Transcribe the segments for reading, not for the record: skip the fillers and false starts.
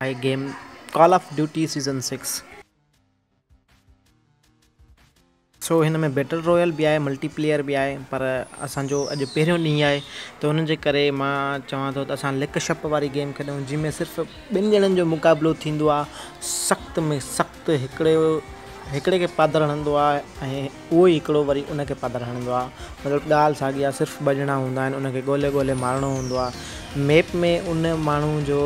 I game call of duty season 6। सो हिन में battle royal भी आहे, मल्टीप्लेयर भी आहे, पर असांजो अॼु पहिरियों ॾींहुं आहे त हुन जे करे मां चवां थो त असां लिक छप वारी गेम खेॾूं जंहिंमें सिर्फ़ु ॿिनि ॼणनि जो मुक़ाबिलो थींदो आहे। सख़्त में सख़्तु हिकिड़े खे पादर हणंदो आहे ऐं उहो ई हिकिड़ो वरी उनखे पादर हणंदो आहे। मतिलबु ॻाल्हि साॻी आहे, सिर्फ़ु ॿ ॼणा हूंदा आहिनि, उनखे ॻोल्हे मारणो हूंदो आहे। मैप में उन माण्हू जो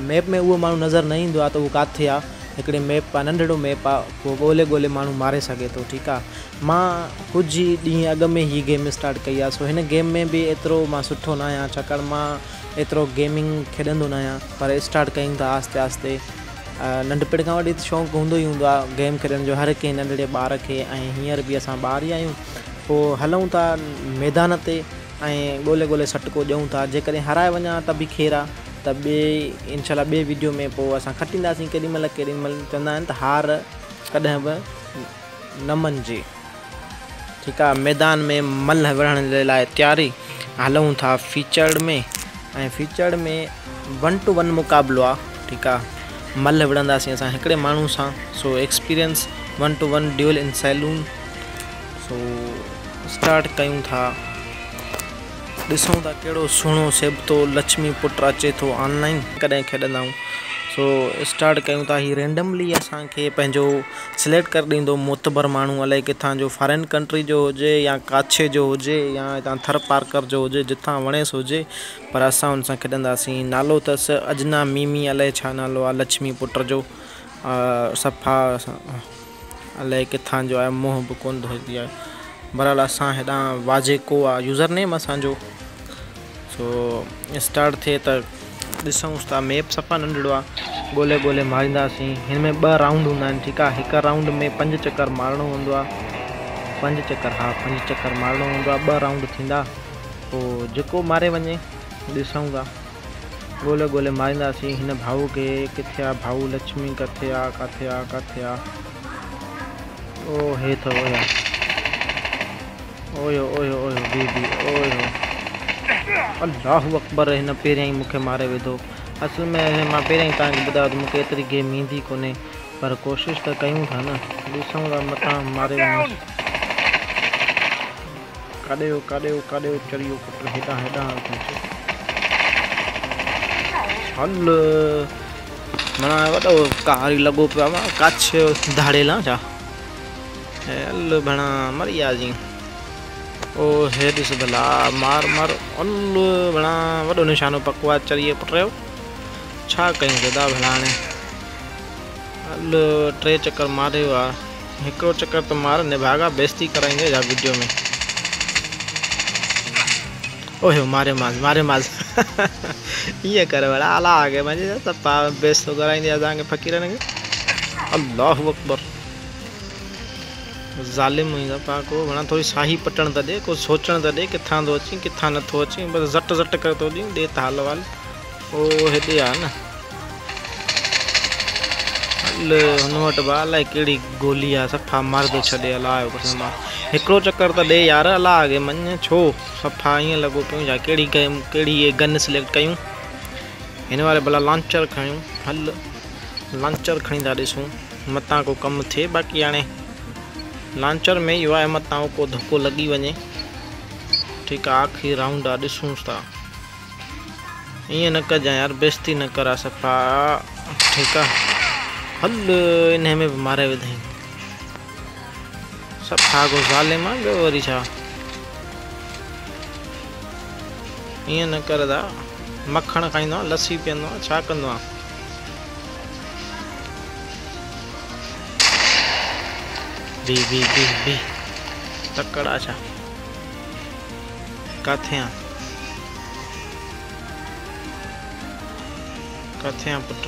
मैप में उहो माण्हू नज़र न ईंदो आहे त उहो किथे आहे। हिकिड़े मैप आहे, नंढिड़ो मैप आहे, उहो ॻोल्हे माण्हू मारे सघे थो। ठीकु आहे, मां कुझु ॾींहं अॻु में हीअ गेम स्टार्ट कई आहे। सो हिन गेम में बि एतिरो मां सुठो न आहियां, छाकाणि मां एतिरो गेमिंग खेॾंदो न आहियां, पर स्टार्ट कयूं था आहिस्ते आहिस्ते। नंढपिण खां वठी शौक़ु हूंदो ई हूंदो आहे गेम खेॾण जो हर कंहिं नंढड़े ॿार खे, ऐं हींअर बि असां ॿार ई आहियूं। पोइ हलूं था मैदान ते ऐं ॻोल्हे सटको ॾियूं था। जेकॾहिं हाराए वञा त बि ख़ैरु आहे, त इनशाला ॿिए वीडियो में पोइ असां खटींदासीं। केॾीमहिल चवंदा आहिनि त हार कॾहिं बि न मञिजे। ठीकु आहे, मैदान में मल विढ़ण जे लाइ तयारी। हलूं था फीचर्ड में, ऐं फीचर्ड में 1 to 1 मुक़ाबिलो आहे। ठीकु आहे, मल विढ़ंदासीं असां हिकिड़े माण्हू सां। सो एक्सपीरियंस 1 to 1 ड्यूल इन सैलून। सो स्टार्ट कयूं था, ॾिसूं था कहिड़ो सुहिणो सेबतो लक्ष्मी पुट अचे थो ऑनलाइन, कॾहिं खेॾंदा आहियूं। सो स्टार्ट कयूं था। हीअ रेंडमली असांखे पंहिंजो सिलेक्ट करे ॾींदो मोतबर माण्हू, अलाए किथां जो, फॉरेन कंट्री जो हुजे या काछे जो हुजे या हितां थर पार्कर जो हुजे, जिथां वणेसि हुजे, पर असां हुन सां खेॾंदासीं। नालो अथसि अजना मीमी, अलाए छा नालो आहे लक्ष्मी पुट जो। सफ़ा अलाए किथां जो आहे, मोह बि कोन धोती आहे। बहरहाल असां हेॾां वाजेको आहे यूज़र नेम असांजो। सो स्टार्ट थिए त ॾिसूं था। मैप सफ़ा नंढिड़ो आहे, ॻोल्हे मारींदासीं। हिन में 2 राउंड हूंदा आहिनि। ठीकु आहे, हिकु राउंड में 5 चकर मारणो हूंदो आहे। 5 चकर, हा 5 चकर मारणो हूंदो आहे। 2 राउंड थींदा, पोइ जेको मारे वञे ॾिसूं था। ॻोल्हे मारींदासीं हिन भाऊ खे। किथे आहे भाऊ लक्ष्मी, किथे आहे। ओ हे अथव ओयो बी ओयो अल्लाहु अकबर। हिन पहिरियां ई मूंखे मारे विधो। असल में मां पहिरियां ई तव्हांखे ॿुधायो त मूंखे एतिरी गेम ईंदी कोन्हे, पर कोशिशि त कयूं था न। ॾिसूं था मथां मारे वञो। काॾे चढ़ियो पुट, हेॾां हल माना वॾो कारी लॻो पियो आहे। काछ धाड़ेला छा हल भेणा मरी वियासीं। ओ हे ॾिस भला, मार हल भेणा, वॾो निशानो पको आहे। चढ़िए पुट जो छा कयूं दादा भला हाणे। हल 3 चकर मारियो आहे, हिकिड़ो चकर त मार निभागा, बेइज़ती कराईंदे छा वीडियो में। ओहो मारे माल ईअं करे भला अला आगे मुंहिंजे सफ़ा बेइज़तो कराईंदी असांखे फ़क़ीरनि खे। अल्लाहु अकबर, ज़ालिम हुई दफ़ा को वणा। थोरी साही पटण त ॾे, को सोचण त ॾे किथां थो अची किथां नथो अची। बसि झट करे थो ॾियूं, ॾे त हाल वाल। ओ हेॾे आहे न, हल हुन वटि बि अलाए कहिड़ी गोली आहे, सफ़ा मार थो छॾे। अलाए कसम, हिकिड़ो चकर त ॾे यार, अला अॻे मञ छो सफ़ा ईअं लॻो पियो छा। कहिड़ी इहे गन सिलेक्ट कयूं। हिन वारे भला लॉन्चर खयूं। हल लॉन्चर खणी था ॾिसूं मतां को कमु थिए। बाक़ी हाणे लॉन्चर में इहो आहे मतां को धक्को लॻी वञे। ठीकु आहे, आख़िरी राउंड आहे, ॾिसूं था। ईअं न कजांइ यार, बेइज़ती न करा सफ़ा। ठीकु आहे, हल इन में बि मारे विधई। सफ़ा को ज़ालिम आहे, ॿियो वरी छा। ईअं न कर दा, मखण खाईंदो आहे, लस्सी पीअंदो आहे, छा कंदो आहे। बी तकड़ा छा, किथे आहे पुट।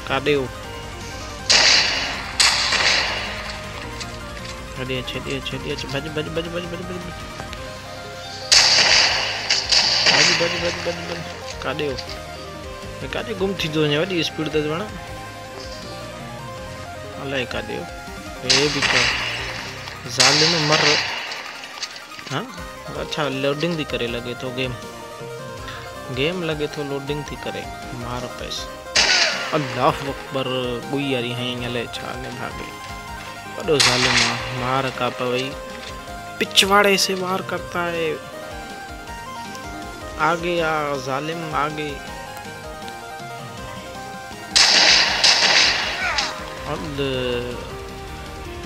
काॾे हो छॾी अच भज काॾे हो, काॾे गुम थी थो वञे वॾी स्पीड ते वण। अलाए काॾे हो, हे बि ज़ालिम मर। हाँ अच्छा लोडिंग थी करे लगे तो गेम लगे तो लोडिंग थी करे मार पैस। अल्लाह अकबर गुई यारी हैं हले छा ने भागे बड़ो जालिम मार का पवई पिछवाड़े से वार करता है। आगे आ जालिम आगे।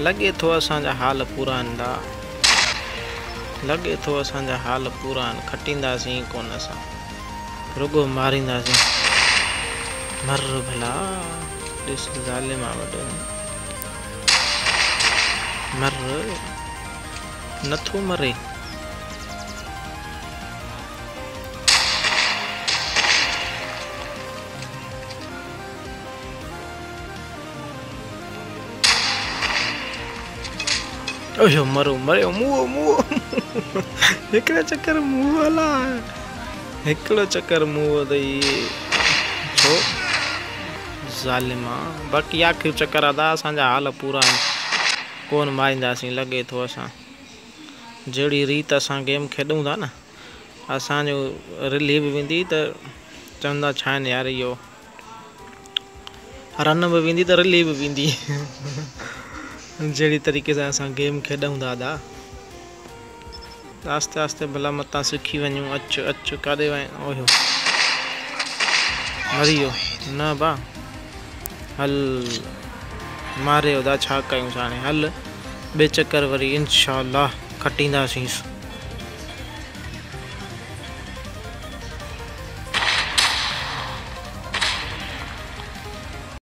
लगे तो असांजा हाल पूरा आंदा लगे तो असांजा हाल पूरा आन खटींदासीं कोन असां रुगो मारींदासीं। मर भला ॾिस ज़ालिम आ वॾो मर नथो मरे। ओयो मरो मरियो मुँह हिकिड़े चक्कर मुँह हला हिकिड़ो चक्कर मुँह दई छो ज़ालिमा। बाक़ी आखिर चक्कर अदा असांजा हाल पूरा कोन मारींदासीं। लगे थो असां जहिड़ी रीत असां गेम खेॾूं था न असांजो रिलीव वेंदी त चवंदा छा आहिनि यार इहो रन बि वेंदी त रिलीव बि वेंदी जहिड़ी तरीक़े सां असां गेम खेॾूं था दा आस्ते आस्ते भला मतां सिखी वञूं। अचु अचु काॾे वञ ओहो मरी वियो न बा हल मारे दा छा कयूं हाणे हल ॿिए चक्कर वरी इंशाअल्लाह खटींदासीं।